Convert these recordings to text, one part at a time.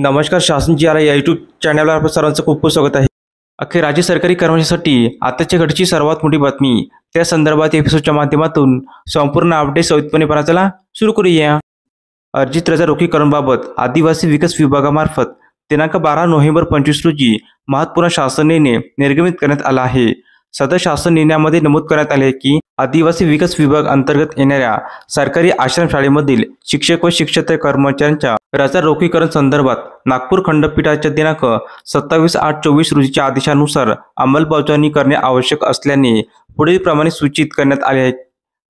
नमस्कार. शासन जी आर या यूट्यूब चॅनलवर आपल्या सर्वांचं खूप खूप स्वागत आहे. अखेर राज्य सरकारी कर्मचाऱ्यांसाठी आताच्या घडीची सर्वात मोठी बातमी. त्या संदर्भात एपिसोडच्या माध्यमातून संपूर्ण अपडेट सविस्तरपणे पाहण्याला चला सुरू करूया. अर्जित रजा रोखीकरणबाबत आदिवासी विकास विभागामार्फत दिनांक 12 नोव्हेंबर 2025 रोजी महत्त्वपूर्ण शासन निर्णय निर्गमित करण्यात आला आहे. सदर शासन निर्णयामध्ये नमूद करण्यात आले की आदिवासी विकास विभाग अंतर्गत येणाऱ्या सरकारी आश्रमशाळेमधील शिक्षक व शिक्षकेतर कर्मचाऱ्यांच्या रजा रोखीकरण संदर्भात नागपूर खंडपीठाच्या दिनांक 27/8/24 रोजीच्या आदेशानुसार अंमलबजावणी करणे आवश्यक असल्याने पुढील प्रमाणे सूचित करण्यात आले आहे.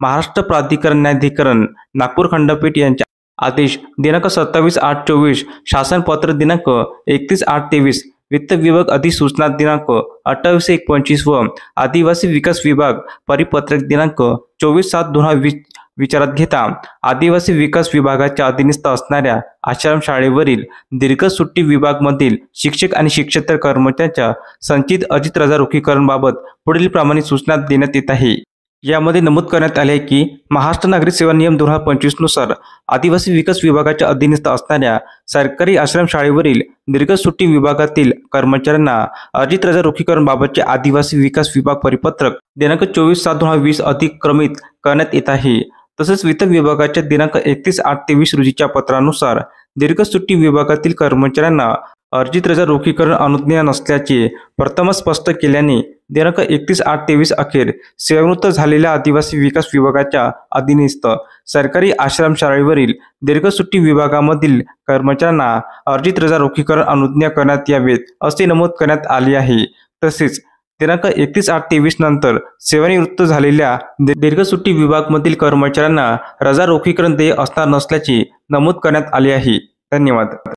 महाराष्ट्र प्राधिकरण न्यायाधिकरण नागपूर खंडपीठ यांच्या आदेश दिनांक 27/8/24, शासन पत्र दिनांक 31/8/23, वित्त विभाग अधिसूचना दिनांक 28/1/25 व आदिवासी विकास विभाग परिपत्रक दिनांक 24/7/2020 विचारात घेता आदिवासी विकास विभागाच्या अधीनस्थ असणाऱ्या आश्रमशाळेवरील दीर्घ सुट्टी विभागामधील शिक्षक आणि शिक्षकेतर कर्मचाऱ्यांच्या संचित अर्जित रजा रोखीकरणबाबत पुढील प्रमाणे सूचना देण्यात येत आहे. यामध्ये नमूद करण्यात आले आहे की महाराष्ट्र नागरिक सेवा नियम 2025 नुसार आदिवासी विकास विभागाच्या अधीनस्थ असणाऱ्या सरकारी आश्रमशाळेवरील दीर्घ सुट्टी विभागातील कर्मचाऱ्यांना अर्जित रजा रोखीकरणबाबतचे आदिवासी विकास विभाग परिपत्रक दिनांक 24/7/2020 अधिक्रमित करण्यात येत आहे. तसेच वित्त विभागाच्या दिनांक 31/8/23 रोजीच्या पत्रानुसार दीर्घ सुट्टी विभागातील कर्मचाऱ्यांना अर्जित रजा रोखीकरण अनुज्ञेय नसल्याचे प्रथमच स्पष्ट केल्याने दिनांक 31/8/23 अखेर सेवानिवृत्त झालेल्या आदिवासी विकास विभागाच्या अधीनस्थ सरकारी आश्रमशाळेवरील दीर्घ सुट्टी विभागामधील कर्मचाऱ्यांना अर्जित रजा रोखीकरण अनुज्ञेय करण्यात यावेत असे नमूद करण्यात आले आहे. तसेच दिनांक 31/8/23 नंतर सेवानिवृत्त झालेल्या दीर्घ सुट्टी विभागामधील कर्मचाऱ्यांना रजा रोखीकरण देय असणार नसल्याचे नमूद करण्यात आले आहे. धन्यवाद.